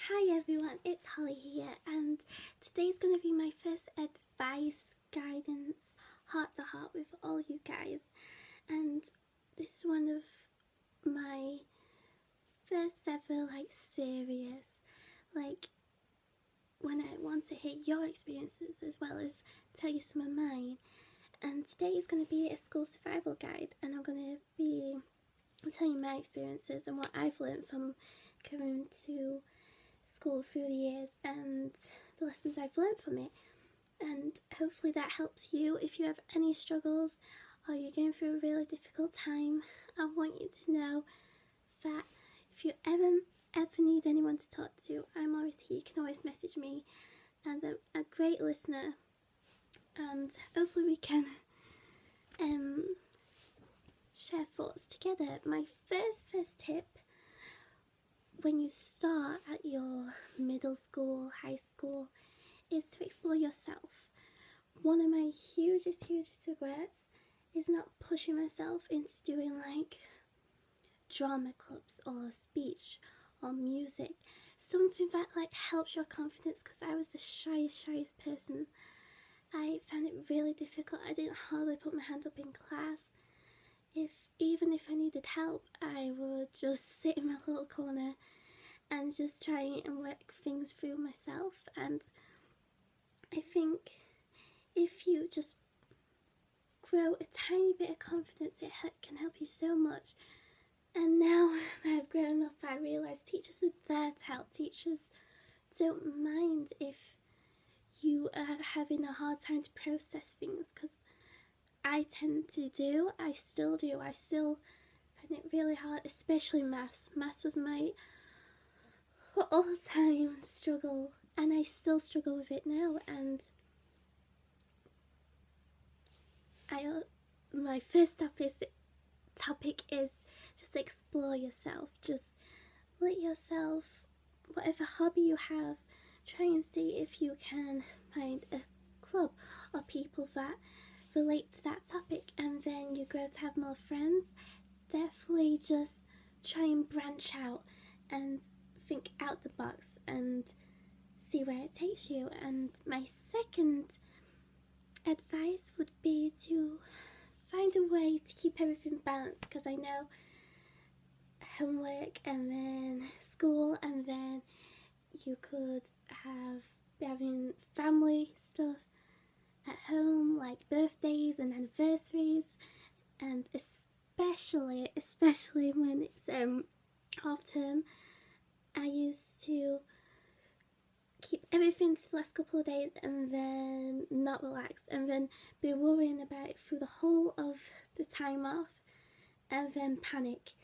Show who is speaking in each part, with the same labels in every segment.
Speaker 1: Hi everyone, it's Holly here, and today's going to be my first advice, guidance, heart to heart with all you guys. And this is one of my first ever serious, when I want to hear your experiences as well as tell you some of mine. And today is going to be a school survival guide, and I'm going to be telling you my experiences and what I've learned from coming to school through the years and the lessons I've learned from it. And hopefully that helps you if you have any struggles or you're going through a really difficult time. I want you to know that if you ever need anyone to talk to, I'm always here. You can always message me, and I'm a great listener, and hopefully we can share thoughts together. My first tip when you start at your middle school, high school, is to explore yourself. One of my hugest regrets is not pushing myself into doing drama clubs or speech or music, something that helps your confidence, because I was the shyest person. I found it really difficult. I didn't hardly put my hand up in class. Even if I needed help, I would just sit in my little corner and just try and work things through myself. And I think if you just grow a tiny bit of confidence, it can help you so much. And now that I've grown up, I realise teachers are there to help. Teachers don't mind if you are having a hard time to process things, because I tend to do. I still find it really hard, especially maths. Maths was my all-time struggle, and I still struggle with it now. And my first topic is just explore yourself. Just let yourself, whatever hobby you have, try and see if you can find a club or people that relate to that topic, and then you grow to have more friends. Definitely just try and branch out and think out the box and see where it takes you. And my second advice would be to find a way to keep everything balanced, because I know homework and then school, and then you could be having family stuff at home, like birthdays and anniversaries, and especially when it's half term, I used to keep everything to the last couple of days and then not relax, and then be worrying about it through the whole of the time off, and then panic.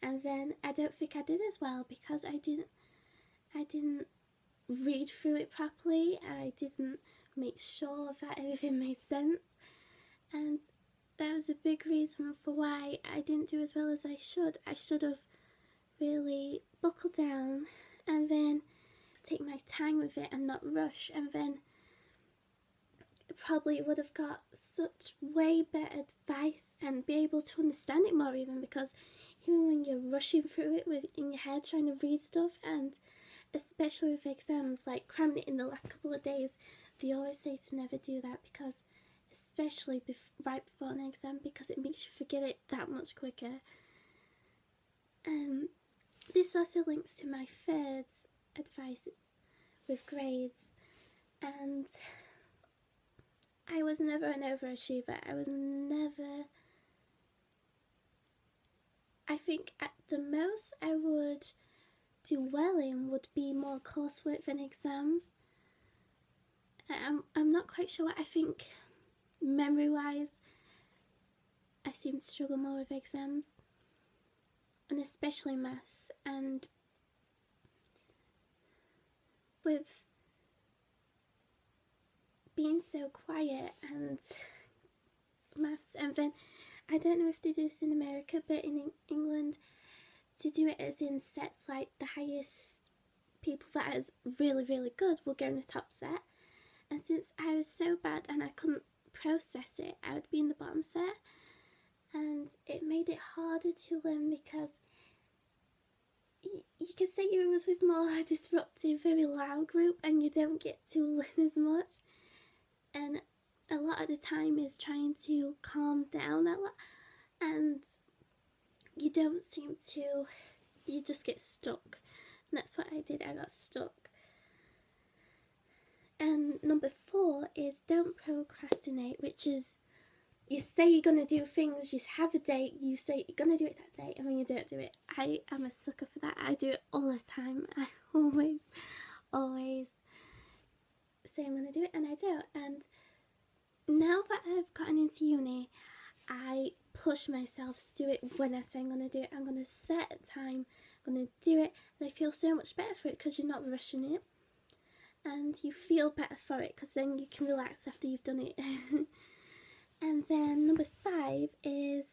Speaker 1: And then I don't think I did as well, because I didn't read through it properly. I didn't make sure that everything made sense, and that was a big reason for why I didn't do as well as I should. I should have really buckled down and then take my time with it and not rush, and then probably would have got such way better advice and be able to understand it more, even, because even when you're rushing through it in your head trying to read stuff, and especially with exams, cramming it in the last couple of days, they always say to never do that, because especially right before an exam, because it makes you forget it that much quicker. And this also links to my third advice with grades. And I was never an overachiever. I think at the most I would do well in would be more coursework than exams. I'm not quite sure. I think memory-wise, I seem to struggle more with exams, and especially maths. And with being so quiet and maths, and then I don't know if they do this in America, but in England, to do it as in sets, the highest people that is really good will go in the top set. And since I was so bad and I couldn't process it, I would be in the bottom set, and it made it harder to learn, because you could say you was with more disruptive, very loud group, and you don't get to learn as much. And a lot of the time is trying to calm down that lot, and you don't seem to. You just get stuck, and that's what I did. I got stuck. And number 4 is don't procrastinate, which is you say you're going to do things, you have a date, you say you're going to do it that day, and when you don't do it, I am a sucker for that. I do it all the time. I always say I'm going to do it, and I don't. And now that I've gotten into uni, I push myself to do it when I say I'm going to do it. I'm going to set a time, I'm going to do it, and I feel so much better for it because you're not rushing it. And you feel better for it because then you can relax after you've done it. And then number 5 is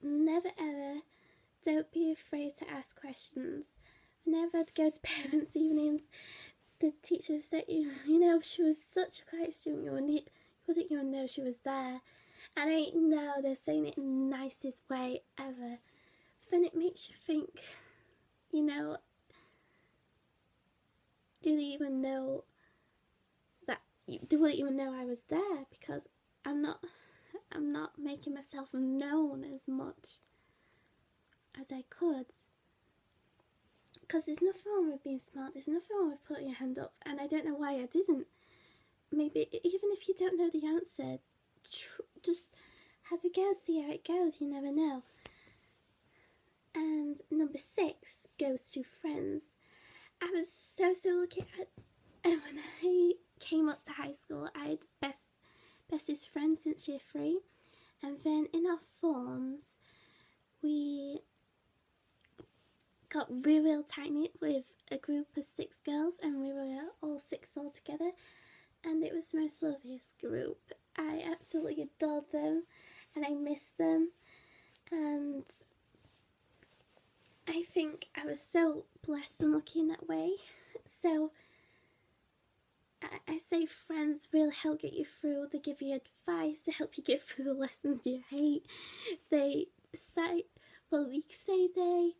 Speaker 1: never ever, don't be afraid to ask questions. Whenever I'd go to parents' evenings, the teacher said, you know, she was such a quiet student, you wouldn't even know she was there. And I know they're saying it in the nicest way ever. But then it makes you think, you know, do they even know I was there? Because I'm not making myself known as much as I could. Because there's nothing wrong with being smart, there's nothing wrong with putting your hand up, and I don't know why I didn't. Maybe, even if you don't know the answer, just have a go, see how it goes, you never know. And number 6 goes to friends. I was so lucky. And when I came up to high school, I had bestest friend since year 3, and then in our forms we got real tight-knit with a group of 6 girls, and we were all 6 all together, and it was the most loveliest group. I absolutely adored them, and I miss them, and I think I was so blessed and lucky in that way. So I say friends really help get you through. They give you advice to help you get through the lessons you hate. They say they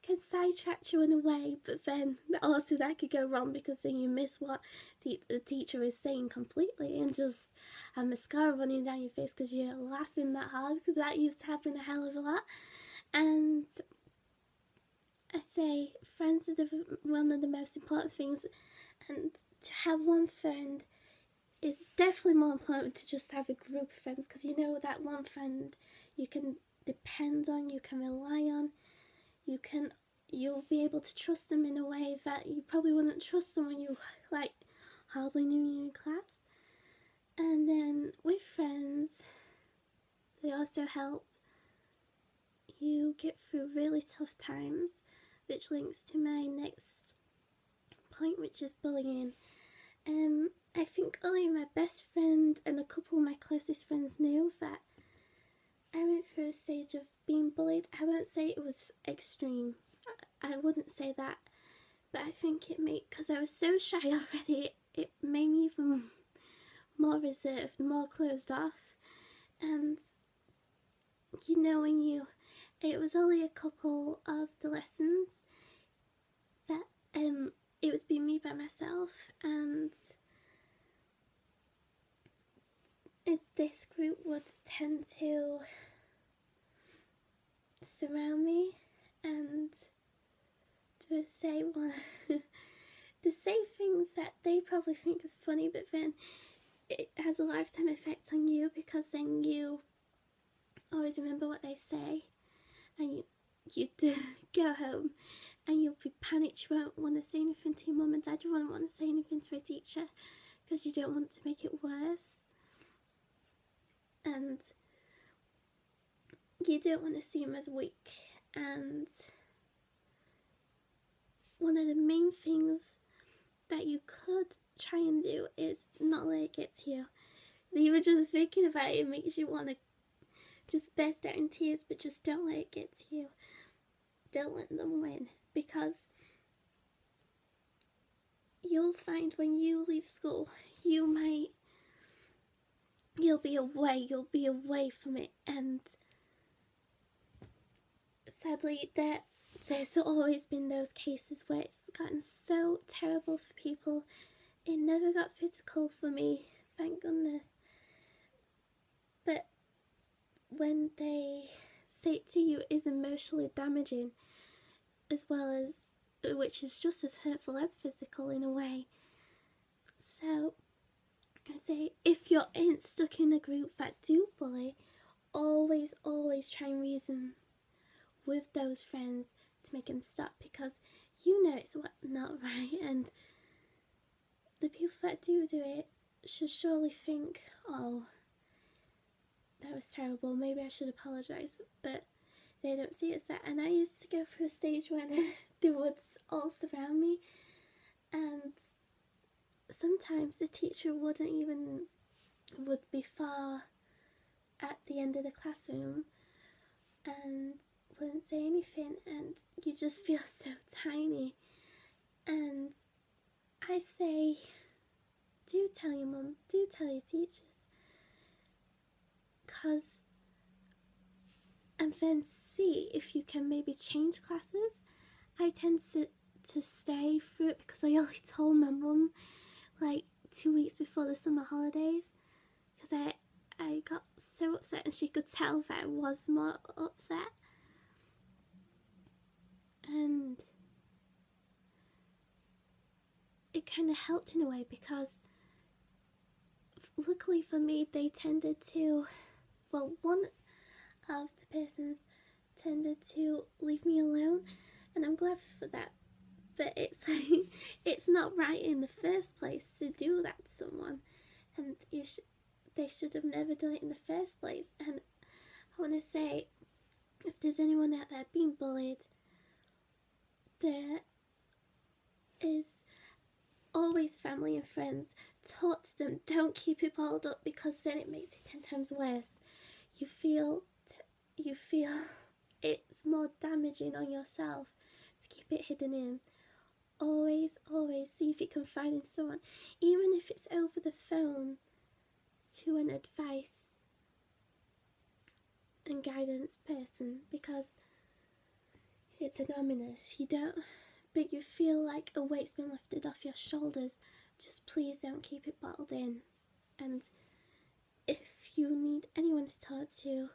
Speaker 1: can sidetrack you in a way, but then also that could go wrong because then you miss what the teacher is saying completely and just have mascara running down your face because you're laughing that hard, because that used to happen a hell of a lot. And I say friends are one of the most important things, and to have one friend is definitely more important to just have a group of friends, because you know that one friend you can depend on, you can rely on, you'll be able to trust them in a way that you probably wouldn't trust them when you hardly knew you in class. And then with friends, they also help you get through really tough times, which links to my next point, which is bullying. I think only my best friend and a couple of my closest friends knew that I went through a stage of being bullied. I won't say it was extreme, I wouldn't say that, but I think it made, because I was so shy already, it made me even more reserved, more closed off. And you know, it was only a couple of the lessons that it would be me by myself, and this group would tend to surround me and to say to say things that they probably think is funny, but then it has a lifetime effect on you, because then you always remember what they say, and you go home and you'll be panicked. You won't want to say anything to your mum and dad, you won't want to say anything to a teacher because you don't want to make it worse, and you don't want to seem as weak. And one of the main things that you could try and do is not let it get to you. Even just thinking about it makes you want to just burst out in tears, but just don't let it get to you. Don't let them win, because you'll find when you leave school, you'll be away from it, and sadly that there's always been those cases where it's gotten so terrible for people. It never got physical for me, thank goodness. But when they say it to you is emotionally damaging, as well as, which is just as hurtful as physical in a way. So I say, if you're stuck in a group that do bully, always try and reason with those friends to make them stop, because you know it's not right, and the people that do it should surely think, oh, that was terrible, maybe I should apologise, but they don't see it as that. And I used to go through a stage when they would all surround me, and sometimes the teacher would be far at the end of the classroom and wouldn't say anything, and you just feel so tiny. And I say, do tell your mum, do tell your teachers, and then see if you can maybe change classes. I tend to stay through it because I only told my mum like 2 weeks before the summer holidays, because I got so upset, and she could tell that I was more upset. And it kind of helped in a way, because luckily for me, they tended to, well, one of the persons tended to leave me alone, and I'm glad for that. But it's like, it's not right in the first place to do that to someone, and they should have never done it in the first place. And I want to say, if there's anyone out there being bullied, there is always family and friends. Talk to them, don't keep it bottled up, because then it makes it 10 times worse. You feel it's more damaging on yourself to keep it hidden in. Always see if you can find in someone, even if it's over the phone, to an advice and guidance person, because it's anonymous. But you feel like a weight's been lifted off your shoulders. Just please don't keep it bottled in. And if you need anyone to talk to,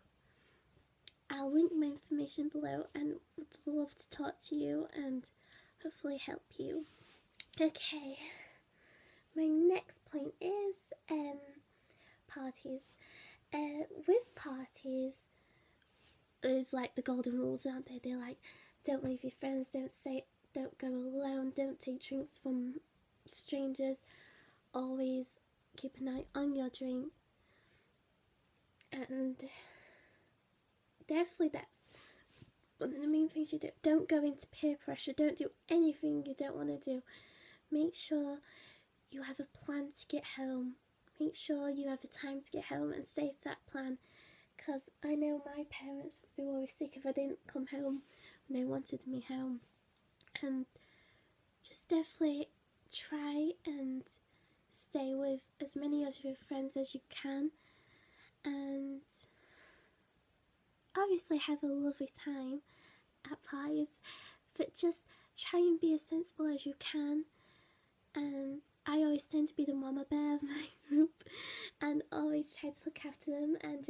Speaker 1: I'll link my information below, and would love to talk to you and hopefully help you. Okay, my next point is parties. With parties, there's like the golden rules, aren't they? They're like, don't leave your friends, don't go alone, don't take drinks from strangers, always keep an eye on your drink, and definitely that's one of the main things you do. Don't go into peer pressure, don't do anything you don't want to do. Make sure you have a plan to get home, make sure you have a time to get home and stay to that plan, because I know my parents would be worried sick if I didn't come home when they wanted me home. And just definitely try and stay with as many of your friends as you can, and obviously have a lovely time at parties, but just try and be as sensible as you can. And I always tend to be the mama bear of my group, and always try to look after them, and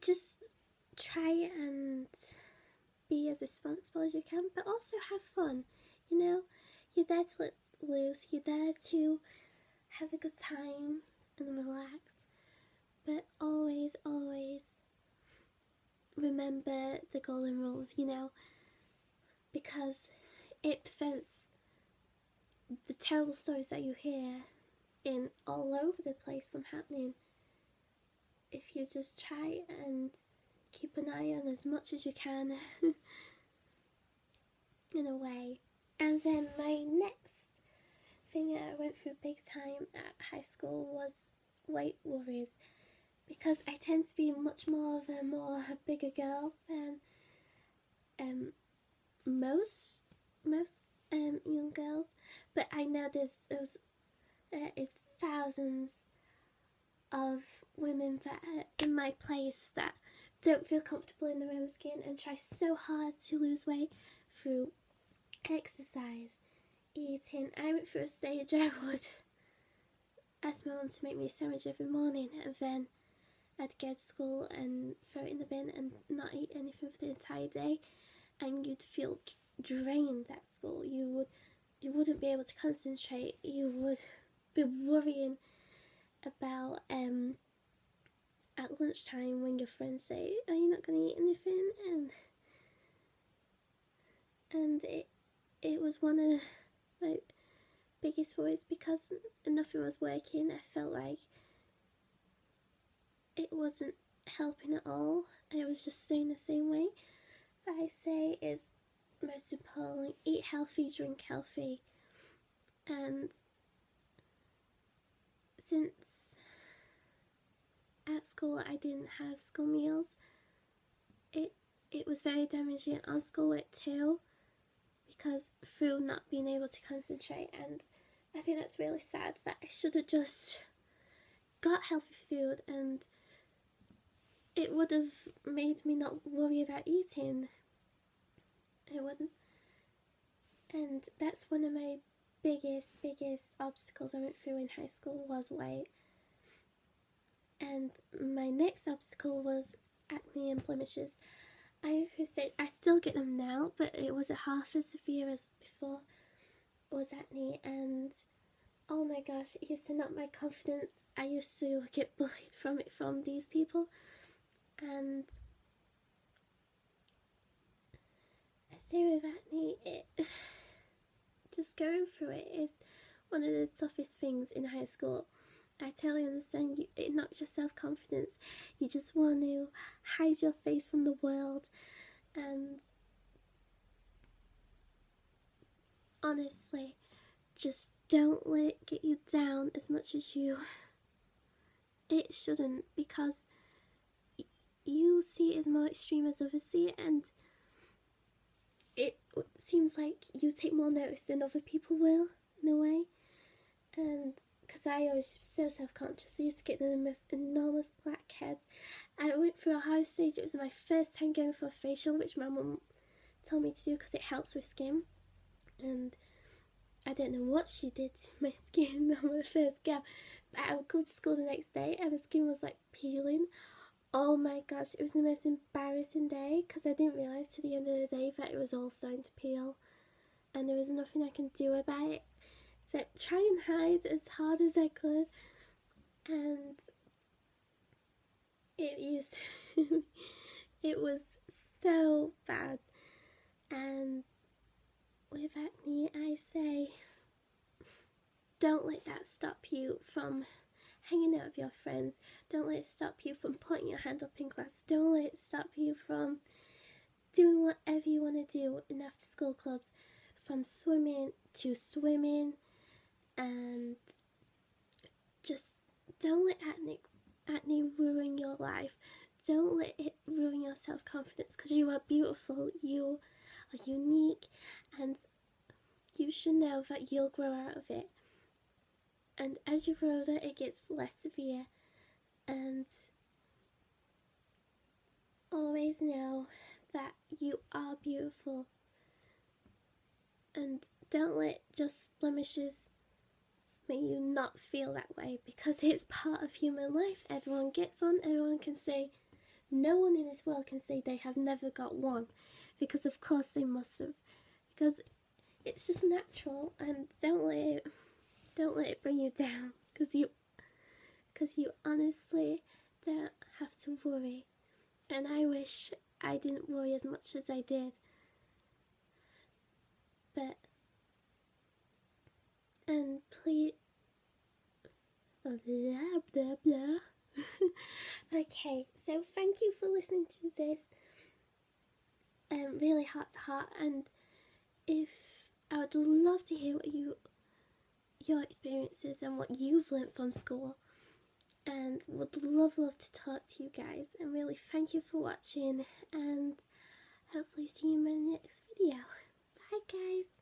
Speaker 1: just try and be as responsible as you can, but also have fun. You know, you're there to let loose, you're there to have a good time and relax, but always remember the golden rules, you know, because it prevents the terrible stories that you hear in all over the place from happening if you just try and keep an eye on as much as you can in a way. And then my next thing that I went through big time at high school was weight worries, because I tend to be much more of a bigger girl than most young girls, but I know there is thousands of women that are in my place that don't feel comfortable in their own skin and try so hard to lose weight through exercise, eating. I went through a stage I would ask my mum to make me a sandwich every morning, and then I'd go to school and throw it in the bin and not eat anything for the entire day, and you'd feel drained at school. You wouldn't be able to concentrate. You would be worrying about at lunchtime when your friends say, "Are you not going to eat anything?" and it was one of my biggest worries, because nothing was working. I felt like it wasn't helping at all. I was just staying the same way. But I say is most important, eat healthy, drink healthy. And since at school I didn't have school meals, it was very damaging on schoolwork too, because through not being able to concentrate. And I think that's really sad, that I should have just got healthy food and it would have made me not worry about eating. It wouldn't. And that's one of my biggest obstacles I went through in high school, was weight. And my next obstacle was acne and blemishes. I still get them now, but it wasn't half as severe as before. It was acne, and oh my gosh, it used to knock my confidence. I used to get bullied from these people, and I say with acne, just going through it is one of the toughest things in high school. I totally understand. It knocks your self-confidence. You just want to hide your face from the world, and honestly, just don't let it get you down as much as it shouldn't, because you see it as more extreme as others see it, and it seems like you take more notice than other people will, in a way. And because I was so self-conscious, I used to get the most enormous blackheads. I went through a hard stage. It was my first time going for a facial, which my mum told me to do because it helps with skin. And I don't know what she did to my skin on my first go, but I would come to school the next day and my skin was like peeling. Oh my gosh, it was the most embarrassing day, because I didn't realise to the end of the day that it was all starting to peel, and there was nothing I can do about it. So try and hide as hard as I could, and it was so bad. And with acne, I say, don't let that stop you from hanging out with your friends. Don't let it stop you from putting your hand up in class. Don't let it stop you from doing whatever you want to do in after school clubs, from swimming to swimming. And just don't let acne ruin your life. Don't let it ruin your self-confidence, because you are beautiful, you are unique, and you should know that you'll grow out of it. And as you grow older, it gets less severe. And always know that you are beautiful. And don't let just blemishes make you not feel that way, because it's part of human life. Everyone gets one. Everyone can say, no one in this world can say they have never got one, because of course they must have, because it's just natural. And don't let it bring you down, because you honestly don't have to worry. And I wish I didn't worry as much as I did. But, and please, blah blah blah. Okay, so thank you for listening to this really heart to heart, and if I would love to hear what your experiences and what you've learnt from school, and would love to talk to you guys. And really thank you for watching, and hopefully see you in my next video. Bye guys.